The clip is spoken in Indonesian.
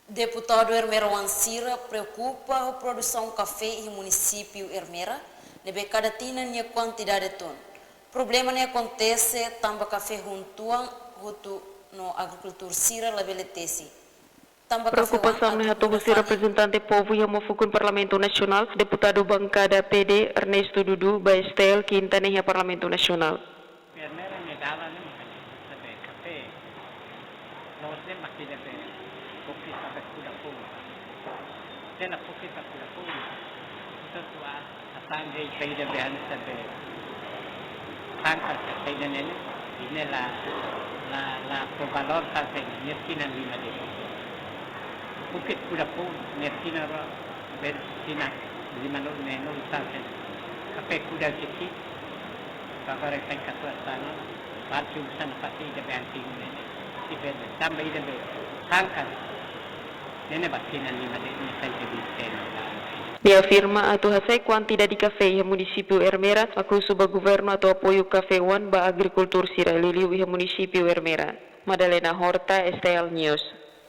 Deputado Hermera Wansira preocupa a produção de café em município Hermera, deve cada tina a quantidade de ton. Problema não acontece também café juntuan no agricultura sira labeletesi. Preocupação na atuação representante povo yang mofukun Parlamento Nasional, deputado bancada PD Ernesto Dudu Baestel Quintana yang Parlamento Nasional. Hermera negala ni sabe café. Nós nem aqui deve porque sabe kuda pun. Tena porque sabe kuda pun. Itu a sangai pai deve an sabe. Angkat pai dene ini la valor café ni kina lima de. Bukit kuda pun ni kina ro ber kina lima no neno café. Café kuda kiki. Kakak rekan kata sana, baju sana pasti ada banting ni. Tiada tambah ida be, hangkan. Nene batin ni mana ni saya jadi Dia afirma atu hasai quantidade de café em município Hermera, acuso ba governo atau apoio Café One ba agricultura sira liliu em município Hermera. Madalena Horta, STL News.